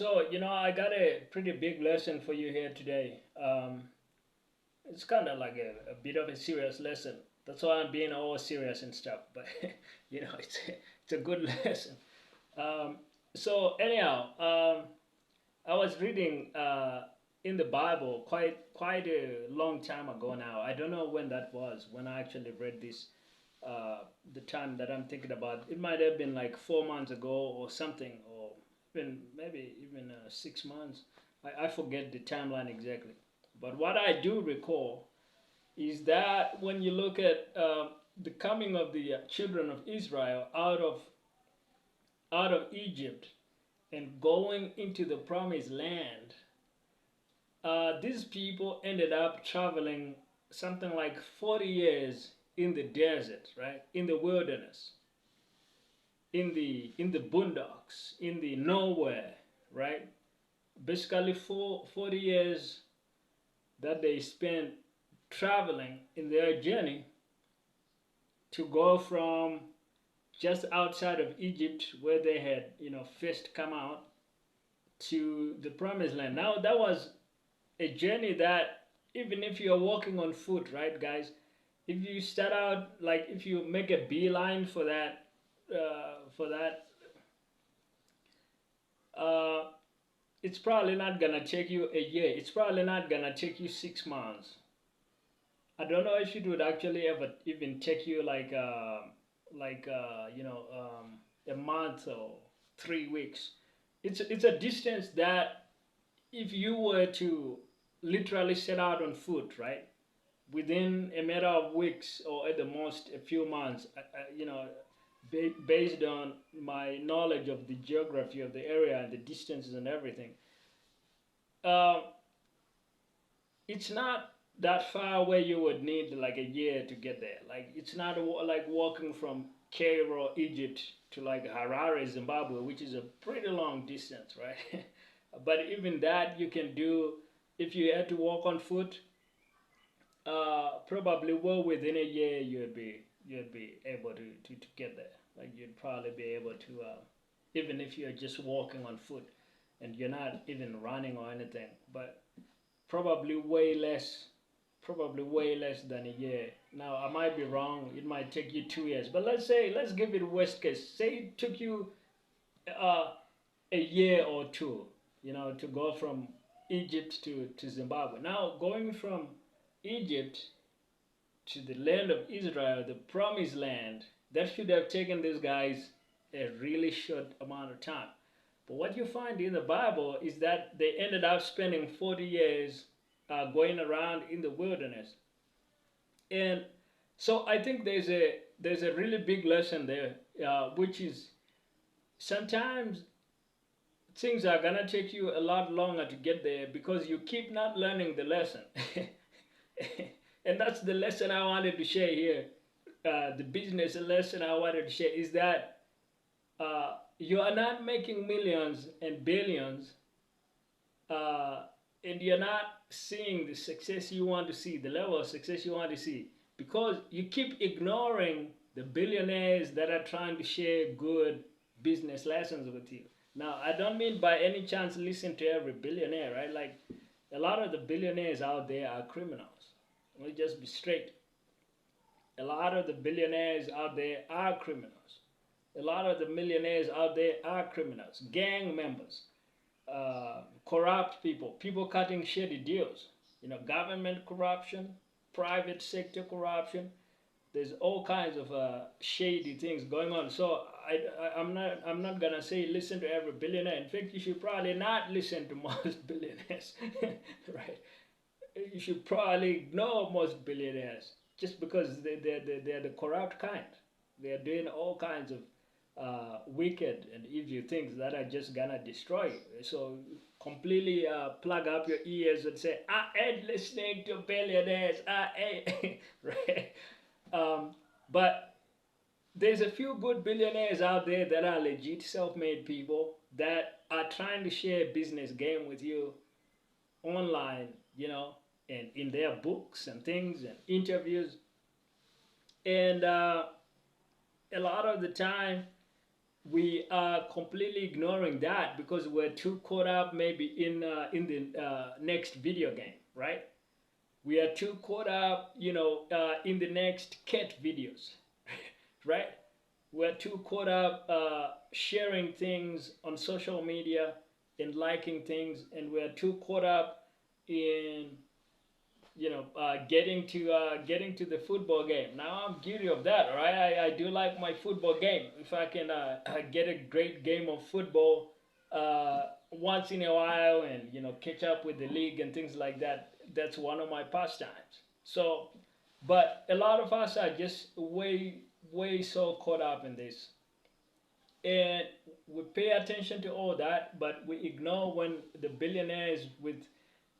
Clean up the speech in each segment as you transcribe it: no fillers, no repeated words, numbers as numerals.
So, I got a pretty big lesson for you here today. It's kind of like a bit of a serious lesson. That's why I'm being all serious and stuff. But, it's a good lesson. Um, so, anyhow, I was reading in the Bible quite a long time ago now. I don't know when that was, when I actually read this. The time that I'm thinking about, it might have been like 4 months ago or something, or even maybe even 6 months. I forget the timeline exactly. But what I do recall is that when you look at the coming of the children of Israel out of Egypt and going into the promised land, these people ended up traveling something like 40 years in the desert, right? In the wilderness, in the boondocks, in the nowhere, right? Basically, 40 years that they spent traveling in their journey to go from just outside of Egypt, where they had, first come out, to the promised land. Now, that was a journey that, even if you're walking on foot, right, guys, if you start out, like, if you make a beeline for that, uh, it's probably not gonna take you a year. It's probably not gonna take you 6 months. I don't know if it would actually ever even take you a month or 3 weeks. It's a distance that, if you were to literally set out on foot, right, within a matter of weeks or at the most a few months, based on my knowledge of the geography of the area and the distances and everything, uh, it's not that far where you would need like a year to get there. Like, it's not like walking from Cairo, Egypt, to like Harare, Zimbabwe, which is a pretty long distance, right? But even that you can do if you had to walk on foot. Probably well within a year you'd be able to get there. Like, you'd probably be able to, even if you're just walking on foot and you're not even running or anything, but probably way less than a year. Now, I might be wrong. It might take you 2 years, but let's give it worst case. Say it took you uh, a year or two, to go from Egypt to Zimbabwe. Now, going from Egypt to the land of Israel, the promised land, that should have taken these guys a really short amount of time. But what you find in the Bible is that they ended up spending 40 years going around in the wilderness. And so I think there's a really big lesson there, which is sometimes things are gonna take you a lot longer to get there because you keep not learning the lesson. And that's the lesson I wanted to share here. The business lesson I wanted to share is that you are not making millions and billions, uh, and you're not seeing the success you want to see, the level of success you want to see, because you keep ignoring the billionaires that are trying to share good business lessons with you. Now, I don't mean by any chance listen to every billionaire, right? Like, a lot of the billionaires out there are criminals. Let me just be straight. A lot of the billionaires out there are criminals. A lot of the millionaires out there are criminals, gang members, corrupt people, people cutting shady deals. Government corruption, private sector corruption. There's all kinds of shady things going on. So I'm not gonna say listen to every billionaire. In fact, you should probably not listen to most billionaires, right? You should probably ignore most billionaires just because they're the corrupt kind. They're doing all kinds of wicked and evil things that are just gonna destroy you. So completely plug up your ears and say, I ain't listening to billionaires. I ain't. Right? Um, but there's a few good billionaires out there that are legit self-made people that are trying to share a business game with you online, and in their books and things and interviews. And a lot of the time, we are completely ignoring that because we're too caught up maybe in the next video game, right? We are too caught up, in the next cat videos, right? We're too caught up sharing things on social media and liking things, and we're too caught up in getting to the football game. Now I'm guilty of that, all right? I do like my football game. If I can get a great game of football once in a while, and catch up with the league and things like that, that's one of my pastimes. So, but a lot of us are just way so caught up in this, and we pay attention to all that, but we ignore when the billionaires with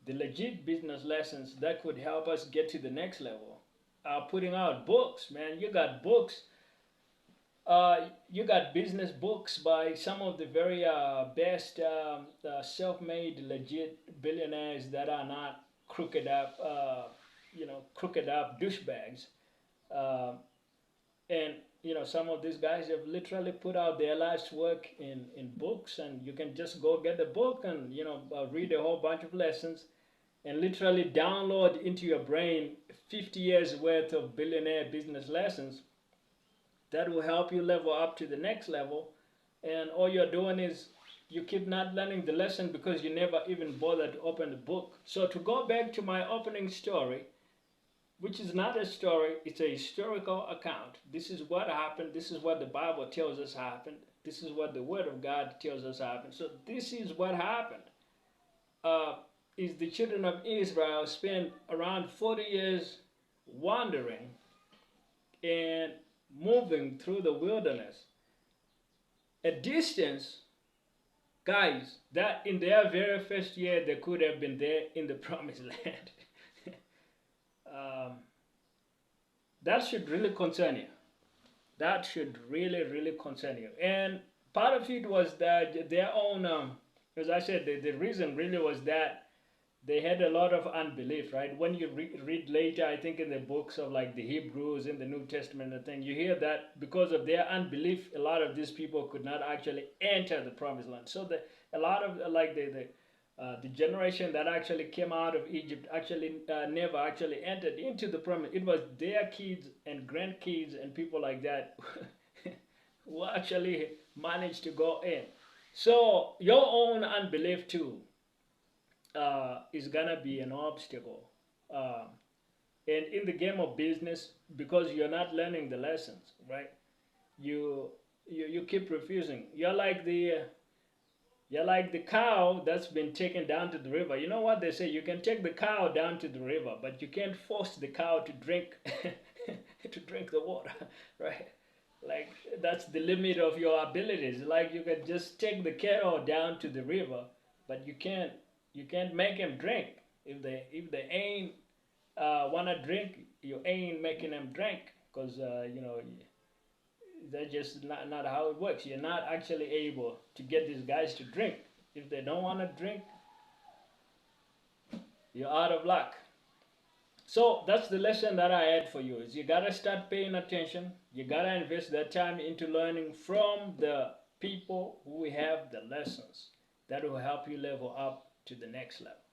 the legit business lessons that could help us get to the next level are putting out books. Man, you got books, you got business books by some of the very best self-made legit billionaires that are not crooked up douchebags. uh, and some of these guys have literally put out their life's work in books, and you can just go get the book and read a whole bunch of lessons and literally download into your brain 50 years worth of billionaire business lessons that will help you level up to the next level. And all you're doing is you keep not learning the lesson because you never even bothered to open the book. So to go back to my opening story, which is not a story, it's a historical account. This is what happened. This is what the Bible tells us happened. This is what the Word of God tells us happened. So this is what happened. Is the children of Israel spent around 40 years wandering and moving through the wilderness. A distance, guys, that in their very first year they could have been there in the promised land. That should really concern you. That should really concern you. And part of it was that their own, as I said, the reason really was that they had a lot of unbelief, right? When you read later, I think in the books of like the Hebrews in the New Testament and thing, you hear that because of their unbelief, a lot of these people could not actually enter the promised land. So a lot of like the generation that actually came out of Egypt actually never actually entered into the promise. It was their kids and grandkids and people like that who actually managed to go in. So your own unbelief too is gonna be an obstacle. And in the game of business, because you're not learning the lessons, right? You keep refusing. You're like the cow that's been taken down to the river. You know what they say? You can take the cow down to the river, but you can't force the cow to drink to drink the water, right? Like that's the limit of your abilities. Like you can just take the cattle down to the river, but you can't make them drink. If they ain't wanna drink, you ain't making them drink because that's just not how it works. You're not actually able to get these guys to drink. If they don't want to drink, you're out of luck. So that's the lesson that I had for you is you gotta start paying attention. You gotta invest that time into learning from the people who have the lessons that will help you level up to the next level.